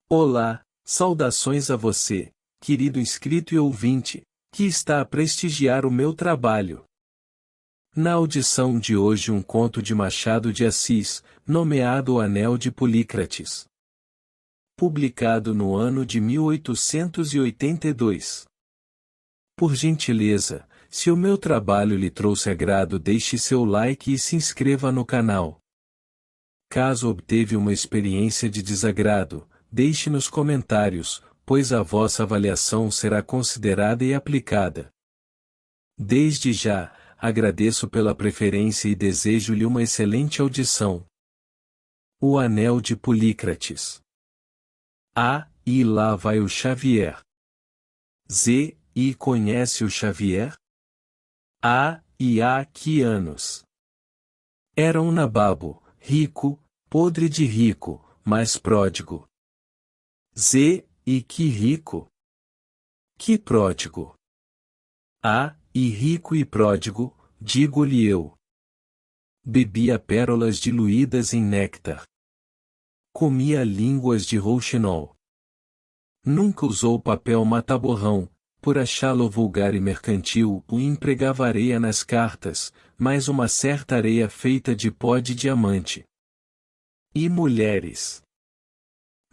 Olá, saudações a você, querido inscrito e ouvinte, que está a prestigiar o meu trabalho. Na audição de hoje um conto de Machado de Assis, nomeado O Anel de Polícrates. Publicado no ano de 1882. Por gentileza, se o meu trabalho lhe trouxe agrado, deixe seu like e se inscreva no canal. Caso obteve uma experiência de desagrado, deixe nos comentários, pois a vossa avaliação será considerada e aplicada. Desde já, agradeço pela preferência e desejo-lhe uma excelente audição. O Anel de Polícrates. E lá vai o Xavier. E conhece o Xavier? E há que anos. Era um nababo, rico, podre de rico, mas pródigo. E que rico! Que pródigo! E rico e pródigo, digo-lhe eu. Bebia pérolas diluídas em néctar. Comia línguas de rouxinol. Nunca usou papel mataborrão, por achá-lo vulgar e mercantil, o empregava areia nas cartas, mas uma certa areia feita de pó de diamante. E mulheres.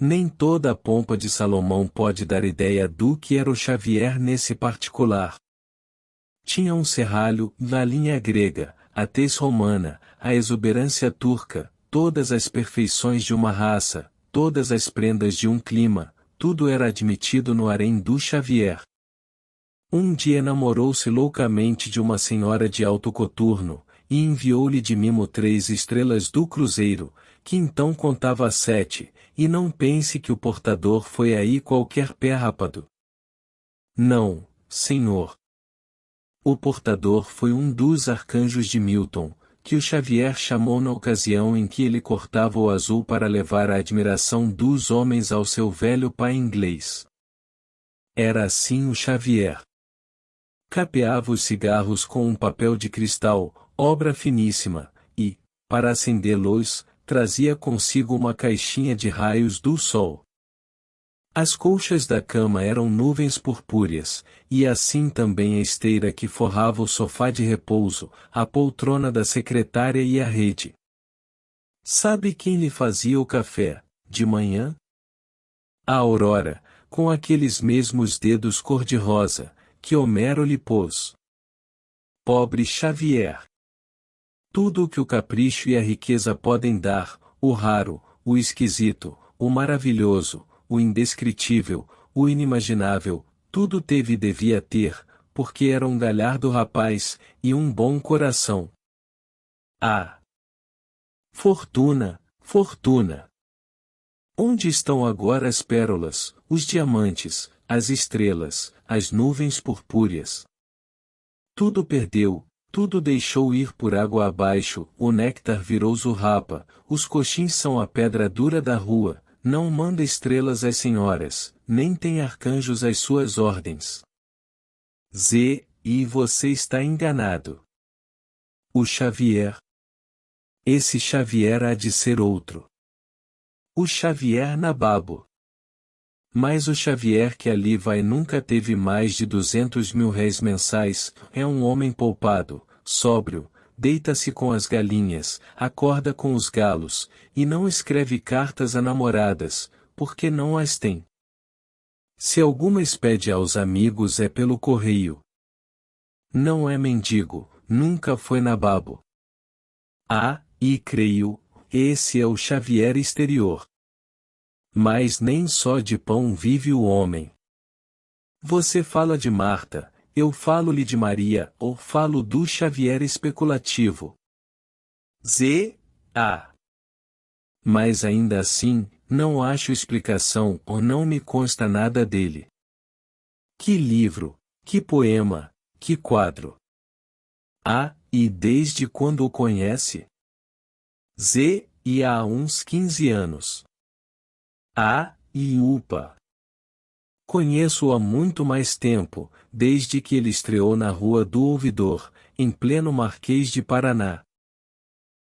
Nem toda a pompa de Salomão pode dar ideia do que era o Xavier nesse particular. Tinha um serralho, na linha grega, a tez romana, a exuberância turca, todas as perfeições de uma raça, todas as prendas de um clima, tudo era admitido no harém do Xavier. Um dia namorou-se loucamente de uma senhora de alto coturno, e enviou-lhe de mimo 3 estrelas do cruzeiro, que então contava 7, e não pense que o portador foi aí qualquer pé rápado. Não, senhor. O portador foi um dos arcanjos de Milton, que o Xavier chamou na ocasião em que ele cortava o azul para levar a admiração dos homens ao seu velho pai inglês. Era assim o Xavier. Capeava os cigarros com um papel de cristal, obra finíssima, e, para acendê-los, trazia consigo uma caixinha de raios do sol. As colchas da cama eram nuvens purpúreas, e assim também a esteira que forrava o sofá de repouso, a poltrona da secretária e a rede. Sabe quem lhe fazia o café, de manhã? A Aurora, com aqueles mesmos dedos cor-de-rosa, que Homero lhe pôs. Pobre Xavier! Tudo o que o capricho e a riqueza podem dar, o raro, o esquisito, o maravilhoso, o indescritível, o inimaginável, tudo teve e devia ter, porque era um galhardo rapaz, e um bom coração. Fortuna, fortuna! Onde estão agora as pérolas, os diamantes, as estrelas, as nuvens purpúreas? Tudo perdeu, tudo deixou ir por água abaixo, o néctar virou zurrapa, os coxins são a pedra dura da rua, não manda estrelas às senhoras, nem tem arcanjos às suas ordens. E você está enganado. O Xavier. Esse Xavier há de ser outro. O Xavier nababo. Mas o Xavier que ali vai nunca teve mais de 200.000 réis mensais, é um homem poupado, sóbrio, deita-se com as galinhas, acorda com os galos, e não escreve cartas a namoradas, porque não as tem. Se alguma expede aos amigos é pelo correio. Não é mendigo, nunca foi nababo. E creio, esse é o Xavier exterior. Mas nem só de pão vive o homem. Você fala de Marta, eu falo-lhe de Maria, ou falo do Xavier especulativo. Mas ainda assim, não acho explicação ou não me consta nada dele. Que livro, que poema, que quadro. E desde quando o conhece? E há uns 15 anos. Upa! Conheço-o há muito mais tempo, desde que ele estreou na Rua do Ouvidor, em pleno Marquês de Paraná.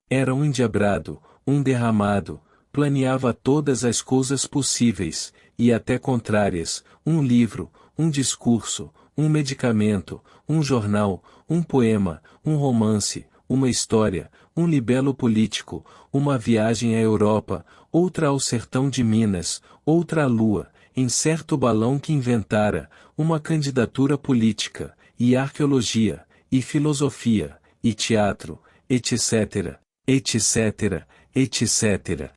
Era um endiabrado, um derramado, planeava todas as coisas possíveis, e até contrárias, um livro, um discurso, um medicamento, um jornal, um poema, um romance, uma história, um libelo político, uma viagem à Europa, outra ao sertão de Minas, outra à Lua, em certo balão que inventara, uma candidatura política, e arqueologia, e filosofia, e teatro, etc., etc., etc.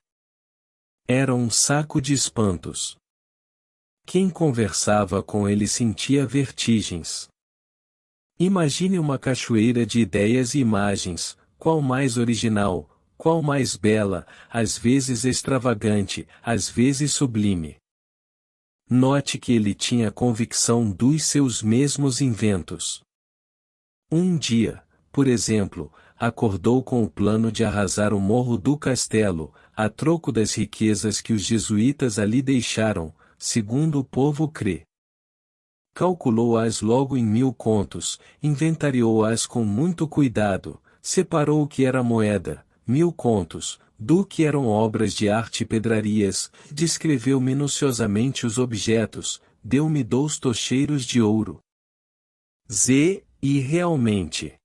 Era um saco de espantos. Quem conversava com ele sentia vertigens. Imagine uma cachoeira de ideias e imagens, qual mais original, qual mais bela, às vezes extravagante, às vezes sublime. Note que ele tinha convicção dos seus mesmos inventos. Um dia, por exemplo, acordou com o plano de arrasar o morro do castelo, a troco das riquezas que os jesuítas ali deixaram, segundo o povo crê. Calculou-as logo em 1000 contos, inventariou-as com muito cuidado, separou o que era moeda, 1000 contos, do que eram obras de arte e pedrarias, descreveu minuciosamente os objetos, deu-me 2 tocheiros de ouro. E realmente.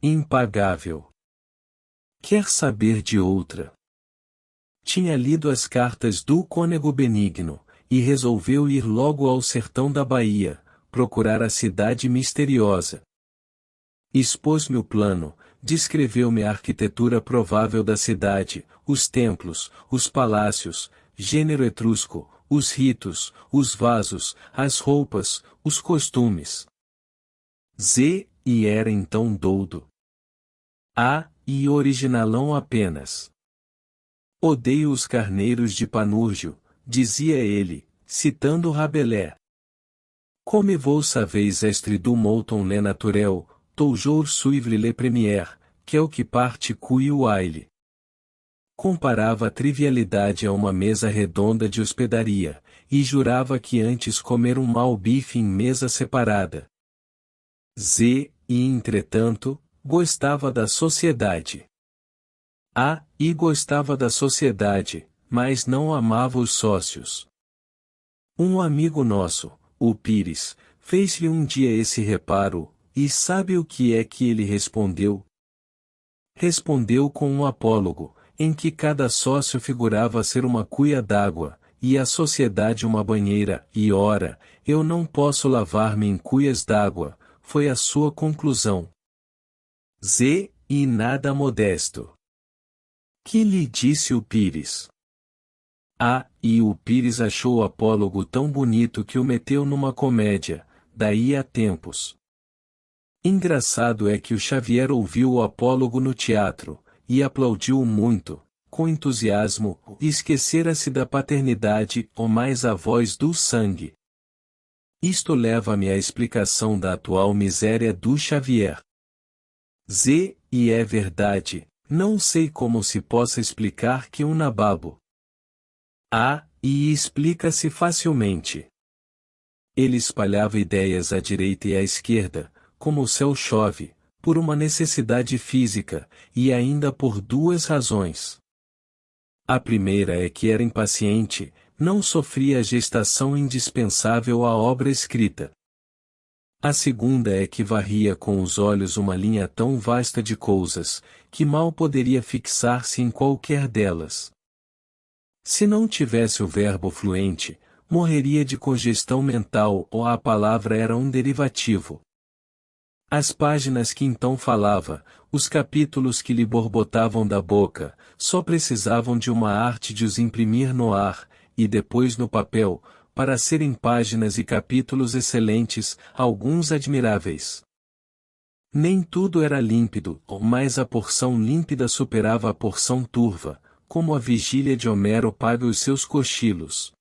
Impagável. Quer saber de outra? Tinha lido as cartas do Cônego Benigno, e resolveu ir logo ao sertão da Bahia, procurar a cidade misteriosa. Expôs-me o plano, descreveu-me a arquitetura provável da cidade, os templos, os palácios, gênero etrusco, os ritos, os vasos, as roupas, os costumes. E era então doudo. E originalão apenas. Odeio os carneiros de Panurgio, dizia ele, citando Rabelais. Comme vous savez estre du mouton le naturel, toujours suivre le premier, que é o que parte cui o aile. Comparava a trivialidade a uma mesa redonda de hospedaria, e jurava que antes comer um mau bife em mesa separada. E, entretanto, gostava da sociedade. E gostava da sociedade, mas não amava os sócios. Um amigo nosso, o Pires, fez-lhe um dia esse reparo, e sabe o que é que ele respondeu? Respondeu com um apólogo, em que cada sócio figurava ser uma cuia d'água, e a sociedade uma banheira, e ora, eu não posso lavar-me em cuias d'água, foi a sua conclusão. E nada modesto. Que lhe disse o Pires? E o Pires achou o apólogo tão bonito que o meteu numa comédia, daí a tempos. Engraçado é que o Xavier ouviu o apólogo no teatro, e aplaudiu muito, com entusiasmo, e esquecera-se da paternidade, ou mais a voz do sangue. Isto leva-me à explicação da atual miséria do Xavier. E é verdade, não sei como se possa explicar que um nababo. E explica-se facilmente. Ele espalhava ideias à direita e à esquerda, como o céu chove, por uma necessidade física, e ainda por 2 razões. A primeira é que era impaciente, não sofria a gestação indispensável à obra escrita. A segunda é que varria com os olhos uma linha tão vasta de coisas, que mal poderia fixar-se em qualquer delas. Se não tivesse o verbo fluente, morreria de congestão mental ou a palavra era um derivativo. As páginas que então falava, os capítulos que lhe borbotavam da boca, só precisavam de uma arte de os imprimir no ar, e depois no papel, para serem páginas e capítulos excelentes, alguns admiráveis. Nem tudo era límpido, mas a porção límpida superava a porção turva, como a vigília de Homero paga os seus cochilos.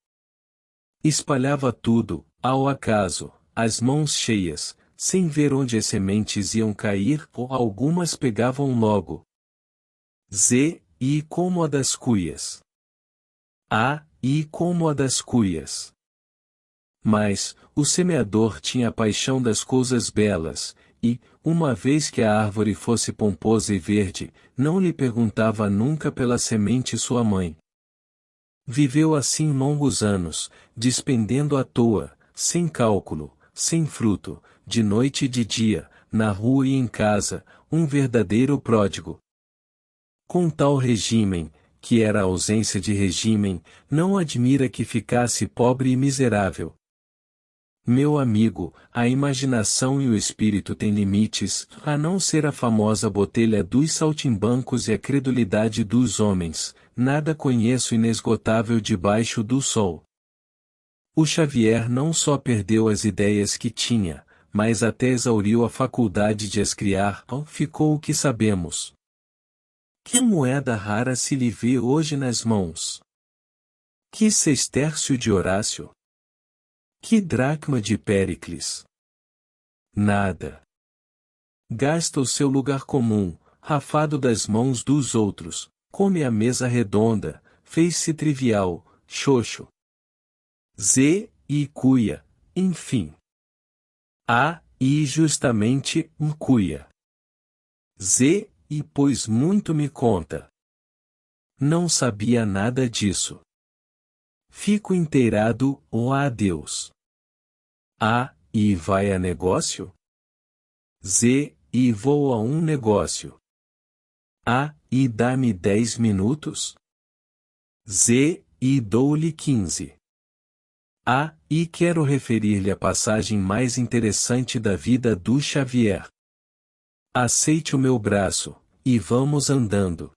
Espalhava tudo, ao acaso, as mãos cheias, sem ver onde as sementes iam cair, ou algumas pegavam logo. E como a das cuias. E como a das cuias. Mas, o semeador tinha a paixão das coisas belas, e, uma vez que a árvore fosse pomposa e verde, não lhe perguntava nunca pela semente sua mãe. Viveu assim longos anos, despendendo à toa, sem cálculo, sem fruto, de noite e de dia, na rua e em casa, um verdadeiro pródigo. Com tal regime, que era a ausência de regime, não admira que ficasse pobre e miserável. Meu amigo, a imaginação e o espírito têm limites, a não ser a famosa botelha dos saltimbancos e a credulidade dos homens, nada conheço inesgotável debaixo do sol. O Xavier não só perdeu as ideias que tinha, mas até exauriu a faculdade de as criar, ficou o que sabemos. Que moeda rara se lhe vê hoje nas mãos? Que sestércio de Horácio? Que dracma de Péricles? Nada. Gasta o seu lugar comum, rafado das mãos dos outros, come a mesa redonda, fez-se trivial, xoxo. E cuia, enfim. E justamente, cuia. E pois muito me conta. Não sabia nada disso. Fico inteirado, adeus. E vai a negócio? E vou a um negócio. E dá-me 10 minutos? E dou-lhe 15. E quero referir-lhe a passagem mais interessante da vida do Xavier. Aceite o meu braço, e vamos andando.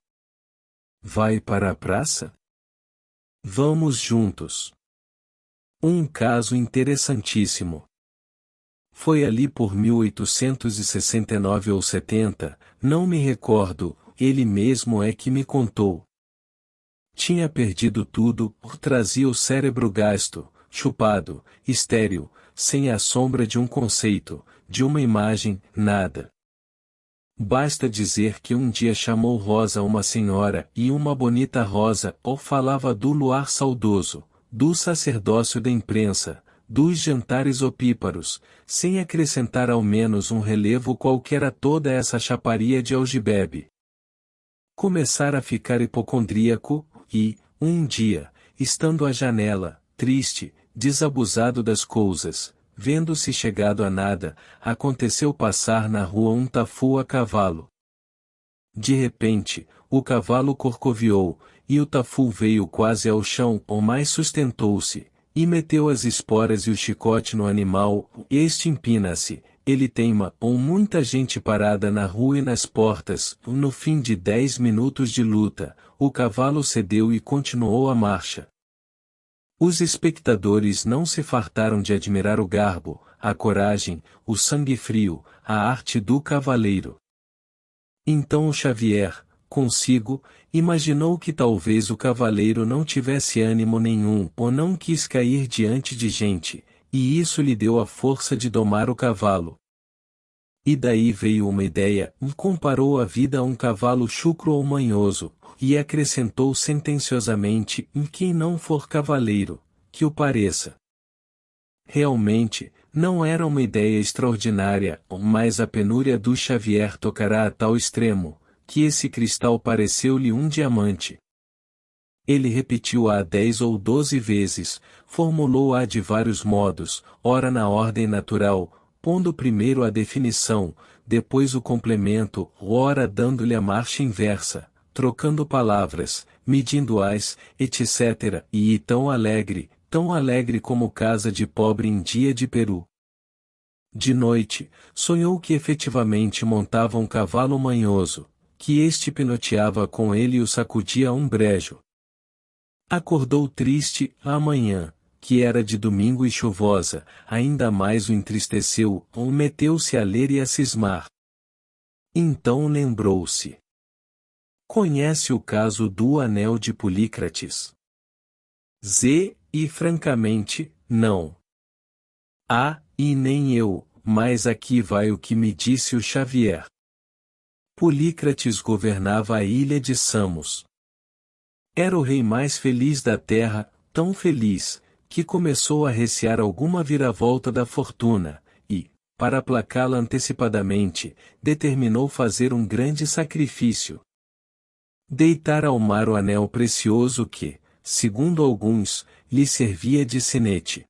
Vai para a praça? Vamos juntos. Um caso interessantíssimo. Foi ali por 1869 ou 70, não me recordo, ele mesmo é que me contou. Tinha perdido tudo, trazia o cérebro gasto, chupado, estéril, sem a sombra de um conceito, de uma imagem, nada. Basta dizer que um dia chamou Rosa uma senhora e uma bonita Rosa, ou falava do luar saudoso, do sacerdócio da imprensa, dos jantares opíparos, sem acrescentar ao menos um relevo qualquer a toda essa chaparia de algibebe. Começara a ficar hipocondríaco, e, um dia, estando à janela, triste, desabusado das coisas, vendo-se chegado a nada, aconteceu passar na rua um tafu a cavalo. De repente, o cavalo corcoviou, e o tafu veio quase ao chão, ou mais sustentou-se, e meteu as esporas e o chicote no animal, este empina-se, ele teima, ou muita gente parada na rua e nas portas, no fim de 10 minutos de luta, o cavalo cedeu e continuou a marcha. Os espectadores não se fartaram de admirar o garbo, a coragem, o sangue frio, a arte do cavaleiro. Então o Xavier, consigo, imaginou que talvez o cavaleiro não tivesse ânimo nenhum ou não quis cair diante de gente, e isso lhe deu a força de domar o cavalo. E daí veio uma ideia, comparou a vida a um cavalo chucro ou manhoso, e acrescentou sentenciosamente, quem não for cavaleiro, que o pareça. Realmente, não era uma ideia extraordinária, mas a penúria do Xavier tocará a tal extremo, que esse cristal pareceu-lhe um diamante. Ele repetiu-a 10 ou 12 vezes, formulou-a de vários modos, ora na ordem natural, pondo primeiro a definição, depois o complemento, ora dando-lhe a marcha inversa, trocando palavras, medindo-as, etc., e tão alegre como casa de pobre em dia de Peru. De noite, sonhou que efetivamente montava um cavalo manhoso, que este pinoteava com ele e o sacudia a um brejo. Acordou triste, amanhã, que era de domingo e chuvosa, ainda mais o entristeceu, ou meteu-se a ler e a cismar. Então lembrou-se. Conhece o caso do anel de Polícrates? E francamente, não. E nem eu, mas aqui vai o que me disse o Xavier. Polícrates governava a ilha de Samos. Era o rei mais feliz da terra, tão feliz, que começou a recear alguma viravolta da fortuna, e, para aplacá-la antecipadamente, determinou fazer um grande sacrifício. Deitar ao mar o anel precioso que, segundo alguns, lhe servia de sinete.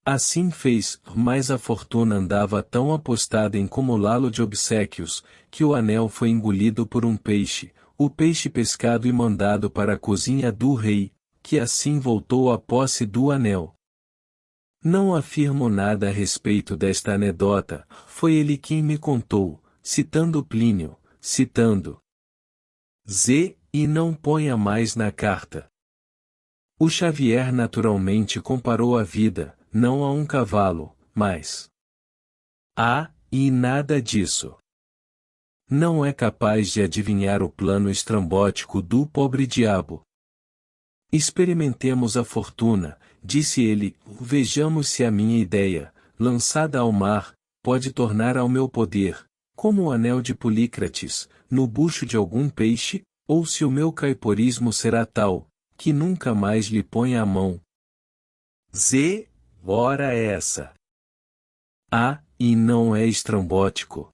Assim fez, mas a fortuna andava tão apostada em cumulá-lo de obséquios, que o anel foi engolido por um peixe, o peixe pescado e mandado para a cozinha do rei, que assim voltou à posse do anel. Não afirmo nada a respeito desta anedota, foi ele quem me contou, citando Plínio, citando Z, e não ponha mais na carta. O Xavier naturalmente comparou a vida, não a um cavalo, mas e nada disso. Não é capaz de adivinhar o plano estrambótico do pobre diabo. Experimentemos a fortuna, disse ele, vejamos se a minha ideia, lançada ao mar, pode tornar ao meu poder, como o anel de Polícrates, no bucho de algum peixe, ou se o meu caiporismo será tal, que nunca mais lhe ponha a mão. Z, ora essa. E não é estrambótico.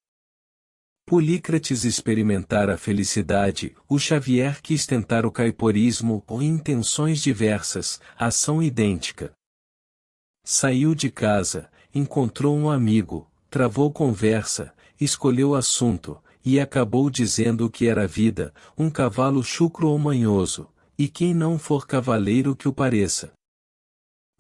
Polícrates experimentara a felicidade, o Xavier quis tentar o caiporismo com intenções diversas, ação idêntica. Saiu de casa, encontrou um amigo, travou conversa, escolheu assunto, e acabou dizendo que era a vida, um cavalo chucro ou manhoso, e quem não for cavaleiro que o pareça.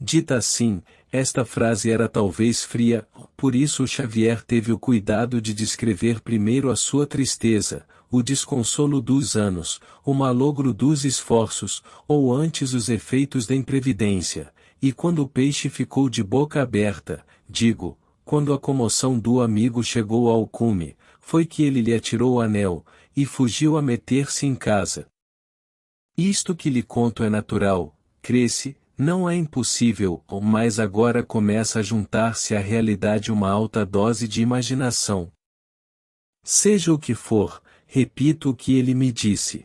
Dita assim, esta frase era talvez fria, por isso Xavier teve o cuidado de descrever primeiro a sua tristeza, o desconsolo dos anos, o malogro dos esforços, ou antes os efeitos da imprevidência, e quando o peixe ficou de boca aberta, digo, quando a comoção do amigo chegou ao cume, foi que ele lhe atirou o anel, e fugiu a meter-se em casa. Isto que lhe conto é natural, cresce, não é impossível, mas agora começa a juntar-se à realidade uma alta dose de imaginação. Seja o que for, repito o que ele me disse.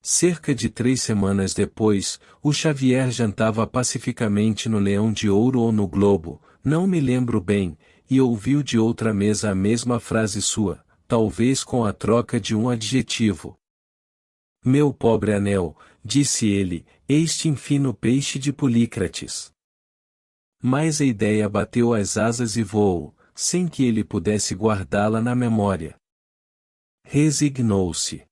Cerca de 3 semanas depois, o Xavier jantava pacificamente no Leão de Ouro ou no Globo, não me lembro bem, e ouviu de outra mesa a mesma frase sua, talvez com a troca de um adjetivo. Meu pobre anel, disse ele, este infino peixe de Polícrates. Mas a ideia bateu as asas e voou, sem que ele pudesse guardá-la na memória. Resignou-se.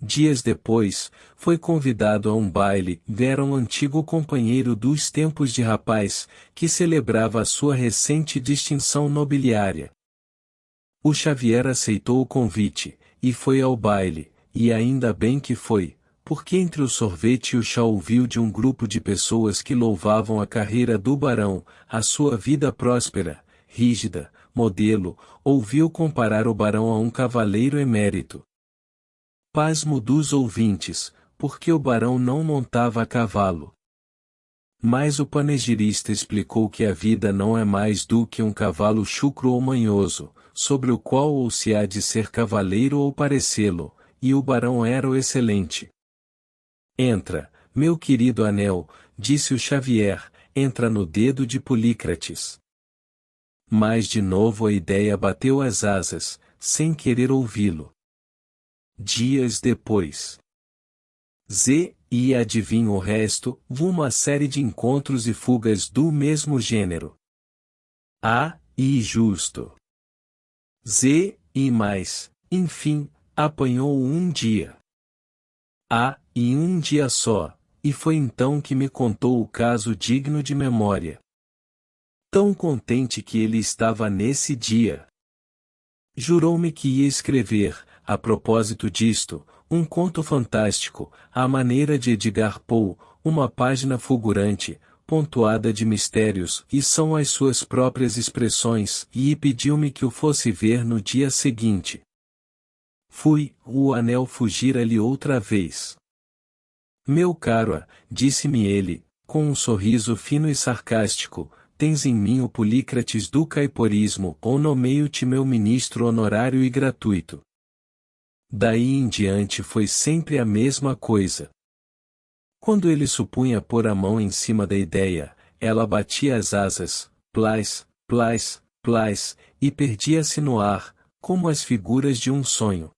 Dias depois, foi convidado a um baile, vera um antigo companheiro dos tempos de rapaz, que celebrava a sua recente distinção nobiliária. O Xavier aceitou o convite, e foi ao baile, e ainda bem que foi, porque entre o sorvete e o chá ouviu de um grupo de pessoas que louvavam a carreira do barão, a sua vida próspera, rígida, modelo, ouviu comparar o barão a um cavaleiro emérito. Pasmo dos ouvintes, porque o barão não montava a cavalo. Mas o panegirista explicou que a vida não é mais do que um cavalo chucro ou manhoso, sobre o qual ou se há de ser cavaleiro ou parecê-lo, e o barão era o excelente. Entra, meu querido anel, disse o Xavier, entra no dedo de Polícrates. Mas de novo a ideia bateu as asas, sem querer ouvi-lo. Dias depois. E adivinha o resto, uma série de encontros e fugas do mesmo gênero. E justo. E mais, enfim, apanhou um dia. E um dia só, e foi então que me contou o caso digno de memória. Tão contente que ele estava nesse dia. Jurou-me que ia escrever, a propósito disto, um conto fantástico, à maneira de Edgar Poe, uma página fulgurante, pontuada de mistérios, e são as suas próprias expressões, e pediu-me que o fosse ver no dia seguinte. Fui, o anel fugira-lhe outra vez. Meu caro, disse-me ele, com um sorriso fino e sarcástico, tens em mim o Polícrates do caiporismo, ou nomeio-te meu ministro honorário e gratuito. Daí em diante foi sempre a mesma coisa. Quando ele supunha pôr a mão em cima da ideia, ela batia as asas, plás, plás, plás, e perdia-se no ar, como as figuras de um sonho.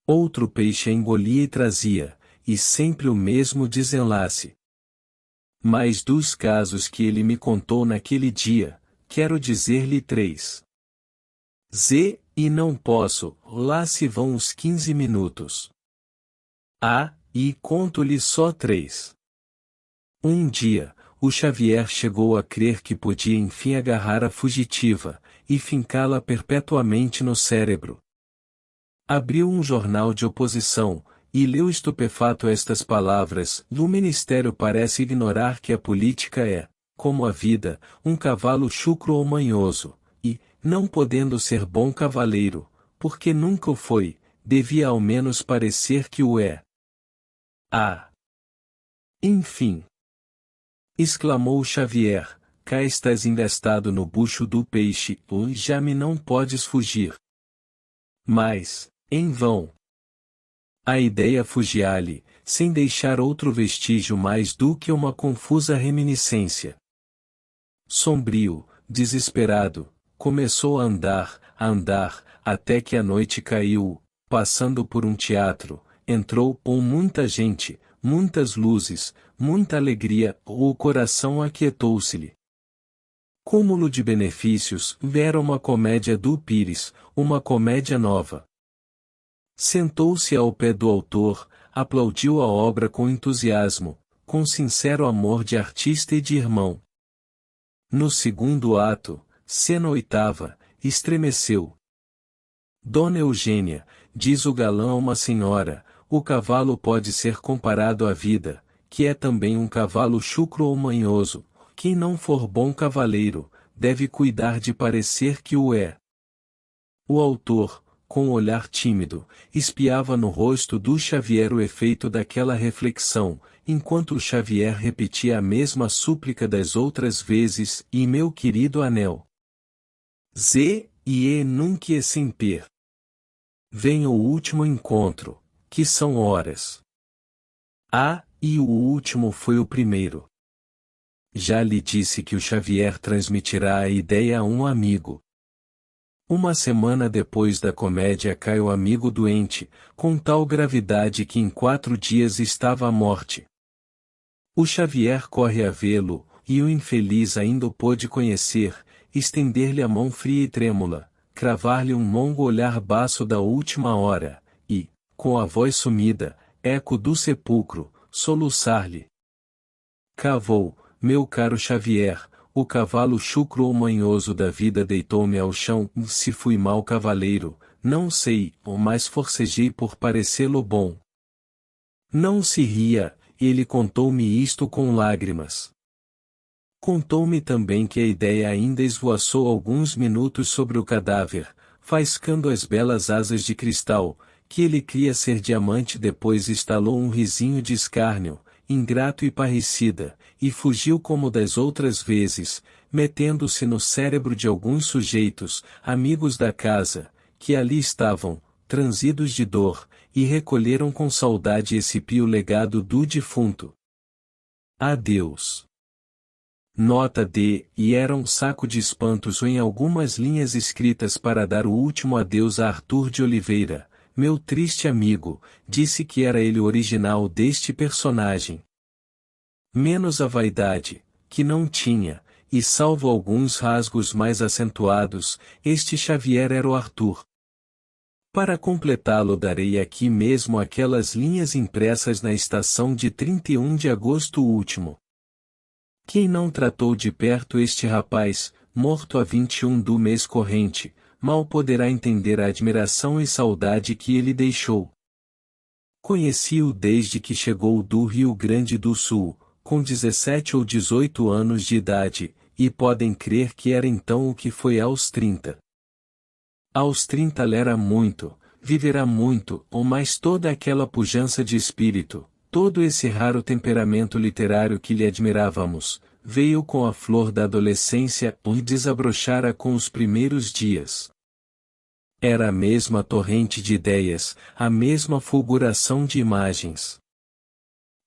Outro peixe a engolia e trazia, e sempre o mesmo desenlace. Mas dos casos que ele me contou naquele dia, quero dizer-lhe 3. E não posso, lá se vão os 15 minutos. E conto-lhe só 3. Um dia, o Xavier chegou a crer que podia enfim agarrar a fugitiva, e fincá-la perpetuamente no cérebro. Abriu um jornal de oposição, e leu estupefato estas palavras: "O Ministério parece ignorar que a política é, como a vida, um cavalo chucro ou manhoso, e, não podendo ser bom cavaleiro, porque nunca o foi, devia ao menos parecer que o é." Enfim! Exclamou Xavier, cá estás investado no bucho do peixe, já me não podes fugir. Mas, em vão. A ideia fugia-lhe, sem deixar outro vestígio mais do que uma confusa reminiscência. Sombrio, desesperado, começou a andar, até que a noite caiu, passando por um teatro, entrou com muita gente, muitas luzes, muita alegria, o coração aquietou-se-lhe. Cúmulo de benefícios, era uma comédia do Pires, uma comédia nova. Sentou-se ao pé do autor, aplaudiu a obra com entusiasmo, com sincero amor de artista e de irmão. No segundo ato, cena oitava, estremeceu. Dona Eugênia, diz o galã a uma senhora, o cavalo pode ser comparado à vida, que é também um cavalo chucro ou manhoso, quem não for bom cavaleiro, deve cuidar de parecer que o é. O autor, com o olhar tímido, espiava no rosto do Xavier o efeito daquela reflexão, enquanto o Xavier repetia a mesma súplica das outras vezes: "E meu querido anel? Nunc e semper. Vem o último encontro, que são horas." E o último foi o primeiro. Já lhe disse que o Xavier transmitirá a ideia a um amigo. Uma semana depois da comédia cai o amigo doente, com tal gravidade que em 4 dias estava à morte. O Xavier corre a vê-lo, e o infeliz ainda o pôde conhecer, estender-lhe a mão fria e trêmula, cravar-lhe um longo olhar baço da última hora, e, com a voz sumida, eco do sepulcro, soluçar-lhe: "Cavou, meu caro Xavier, o cavalo chucro ou manhoso da vida deitou-me ao chão, se fui mau cavaleiro, não sei, mas forcejei por parecê-lo bom." Não se ria, ele contou-me isto com lágrimas. Contou-me também que a ideia ainda esvoaçou alguns minutos sobre o cadáver, faiscando as belas asas de cristal, que ele cria ser diamante. Depois estalou um risinho de escárnio, ingrato e parricida, e fugiu como das outras vezes, metendo-se no cérebro de alguns sujeitos, amigos da casa, que ali estavam, transidos de dor, e recolheram com saudade esse pio legado do defunto. Adeus. Nota D, e era um saco de espantos em algumas linhas escritas para dar o último adeus a Arthur de Oliveira, meu triste amigo, disse que era ele o original deste personagem. Menos a vaidade, que não tinha, e salvo alguns rasgos mais acentuados, este Xavier era o Arthur. Para completá-lo darei aqui mesmo aquelas linhas impressas na estação de 31 de agosto último. Quem não tratou de perto este rapaz, morto a 21 do mês corrente, mal poderá entender a admiração e saudade que ele deixou. Conheci-o desde que chegou do Rio Grande do Sul, com 17 ou 18 anos de idade, e podem crer que era então o que foi aos 30. Aos 30 lera muito, viverá muito, ou mais toda aquela pujança de espírito, todo esse raro temperamento literário que lhe admirávamos, veio com a flor da adolescência e desabrochara com os primeiros dias. Era a mesma torrente de ideias, a mesma fulguração de imagens.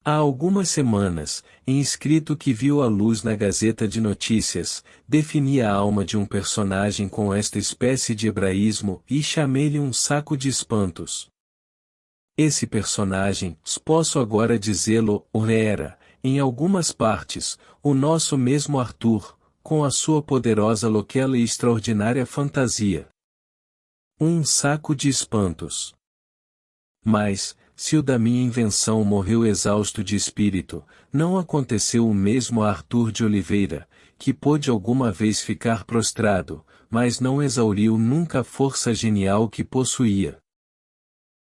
Há algumas semanas, em escrito que viu a luz na Gazeta de Notícias, defini a alma de um personagem com esta espécie de hebraísmo e chamei-lhe um saco de espantos. Esse personagem, posso agora dizê-lo, era, em algumas partes, o nosso mesmo Arthur, com a sua poderosa loquela e extraordinária fantasia. Um saco de espantos. Mas, se o da minha invenção morreu exausto de espírito, não aconteceu o mesmo a Arthur de Oliveira, que pôde alguma vez ficar prostrado, mas não exauriu nunca a força genial que possuía.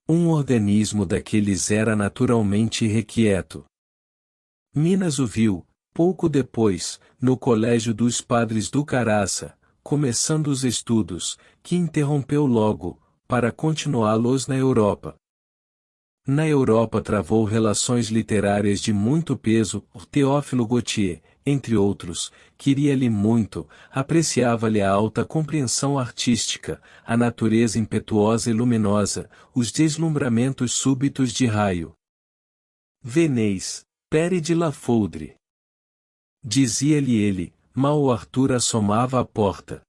Um organismo daqueles era naturalmente irrequieto. Minas o viu, pouco depois, no Colégio dos Padres do Caraça, começando os estudos, que interrompeu logo, para continuá-los na Europa. Na Europa travou relações literárias de muito peso, Teófilo Gautier, entre outros, queria-lhe muito, apreciava-lhe a alta compreensão artística, a natureza impetuosa e luminosa, os deslumbramentos súbitos de raio. Venez, Pere de la Foudre. Dizia-lhe ele, mal o Arthur assomava à porta.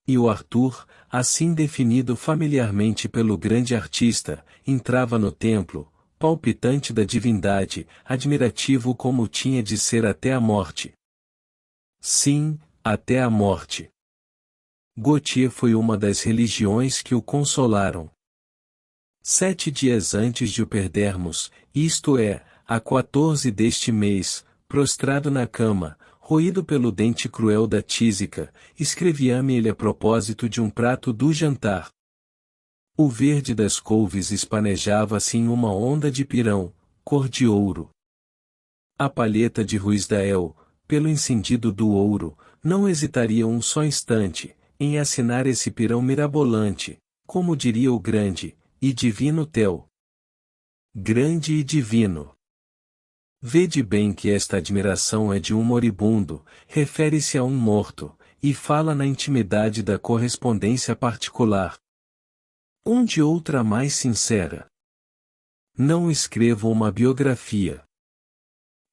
E o Arthur, assim definido familiarmente pelo grande artista, entrava no templo, palpitante da divindade, admirativo como tinha de ser até a morte. Sim, até a morte. Gautier foi uma das religiões que o consolaram. 7 dias antes de o perdermos, isto é, a 14 deste mês, prostrado na cama, roído pelo dente cruel da tísica, escrevia-me ele a propósito de um prato do jantar. O verde das couves espanejava-se em uma onda de pirão, cor de ouro. A palheta de Ruisdael, pelo incendido do ouro, não hesitaria um só instante, em assinar esse pirão mirabolante, como diria o grande e divino Tel. Grande e divino. Vede bem que esta admiração é de um moribundo, refere-se a um morto, e fala na intimidade da correspondência particular. De outra mais sincera. Não escrevo uma biografia.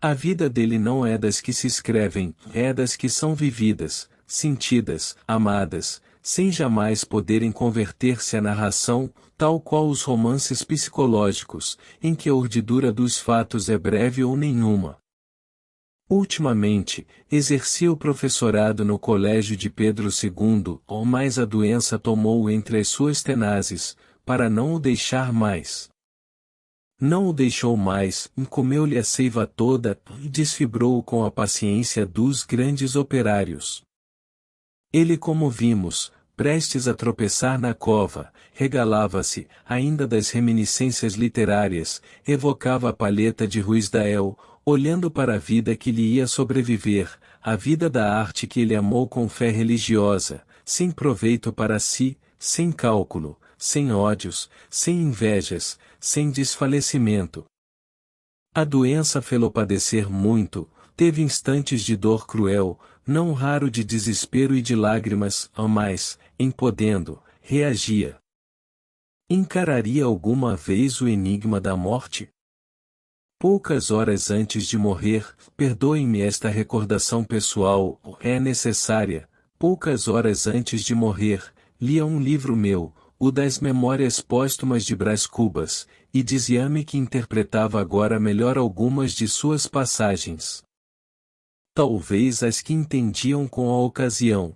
A vida dele não é das que se escrevem, é das que são vividas, sentidas, amadas, sem jamais poderem converter-se à narração, tal qual os romances psicológicos, em que a urdidura dos fatos é breve ou nenhuma. Ultimamente, exercia o professorado no colégio de Pedro II, mas a doença tomou-o entre as suas tenazes, para não o deixar mais. Não o deixou mais, comeu-lhe a seiva toda, e desfibrou-o com a paciência dos grandes operários. Ele, como vimos, prestes a tropeçar na cova, regalava-se, ainda das reminiscências literárias, evocava a palheta de Ruisdael, olhando para a vida que lhe ia sobreviver, a vida da arte que ele amou com fé religiosa, sem proveito para si, sem cálculo, sem ódios, sem invejas, sem desfalecimento. A doença fê-lo padecer muito, teve instantes de dor cruel, não raro de desespero e de lágrimas, mas, em podendo, reagia. Encararia alguma vez o enigma da morte? Poucas horas antes de morrer, perdoem-me esta recordação pessoal, é necessária, poucas horas antes de morrer, lia um livro meu, o das Memórias Póstumas de Brás Cubas, e dizia-me que interpretava agora melhor algumas de suas passagens. Talvez as que entendiam com a ocasião.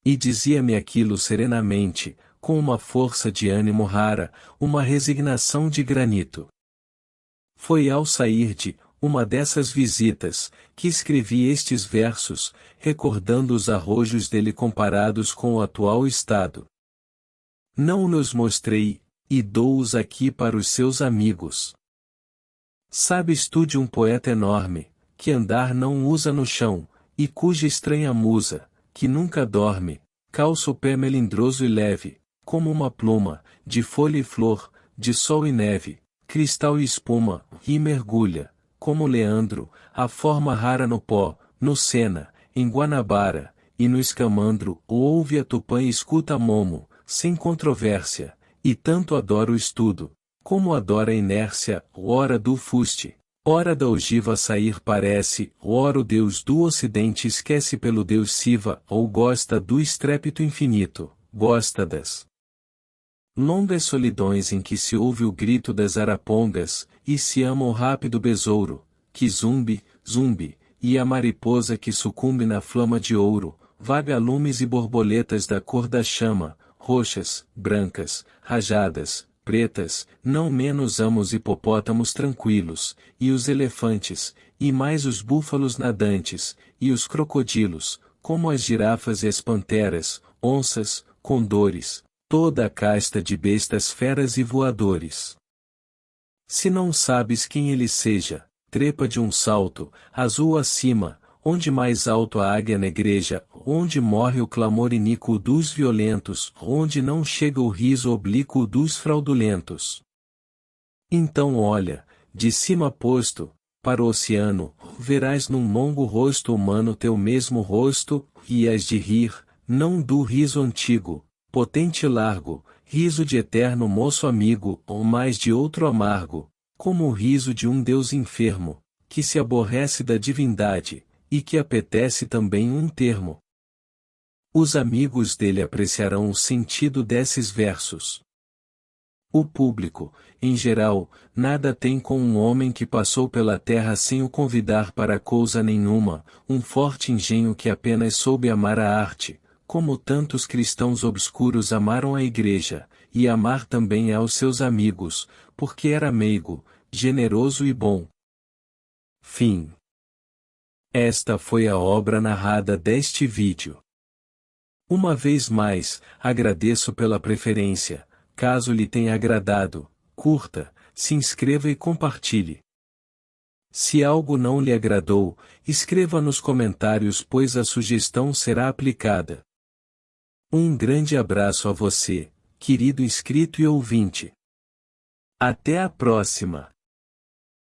E dizia-me aquilo serenamente, com uma força de ânimo rara, uma resignação de granito. Foi ao sair de uma dessas visitas, que escrevi estes versos, recordando os arrojos dele comparados com o atual estado. Não nos mostrei, e dou-os aqui para os seus amigos. Sabes tu de um poeta enorme, que andar não usa no chão, e cuja estranha musa, que nunca dorme, calça o pé melindroso e leve, como uma pluma, de folha e flor, de sol e neve, cristal e espuma, e mergulha, como Leandro, a forma rara no pó, no Sena, em Guanabara, e no escamandro, ouve a Tupã e escuta Momo, sem controvérsia, e tanto adora o estudo, como adora a inércia, ora do fuste, ora da ogiva sair parece, ora o Deus do ocidente esquece pelo Deus Siva, ou gosta do estrépito infinito, gosta das longas solidões em que se ouve o grito das arapongas, e se ama o rápido besouro, que zumbi, zumbi, e a mariposa que sucumbe na flama de ouro, vagalumes e borboletas da cor da chama, roxas, brancas, rajadas, pretas, não menos amo os hipopótamos tranquilos, e os elefantes, e mais os búfalos nadantes, e os crocodilos, como as girafas e as panteras, onças, condores, toda a casta de bestas feras e voadores. Se não sabes quem ele seja, trepa de um salto, azul acima, onde mais alto a águia negreja, onde morre o clamor iníquo dos violentos, onde não chega o riso oblíquo dos fraudulentos. Então olha, de cima posto, para o oceano, verás num longo rosto humano teu mesmo rosto, e has de rir, não do riso antigo, potente e largo, riso de eterno moço amigo, ou mais de outro amargo, como o riso de um Deus enfermo, que se aborrece da divindade, e que apetece também um termo. Os amigos dele apreciarão o sentido desses versos. O público, em geral, nada tem com um homem que passou pela terra sem o convidar para coisa nenhuma, um forte engenho que apenas soube amar a arte, como tantos cristãos obscuros amaram a igreja, e amar também aos seus amigos, porque era meigo, generoso e bom. Fim. Esta foi a obra narrada deste vídeo. Uma vez mais, agradeço pela preferência. Caso lhe tenha agradado, curta, se inscreva e compartilhe. Se algo não lhe agradou, escreva nos comentários pois a sugestão será aplicada. Um grande abraço a você, querido inscrito e ouvinte. Até a próxima!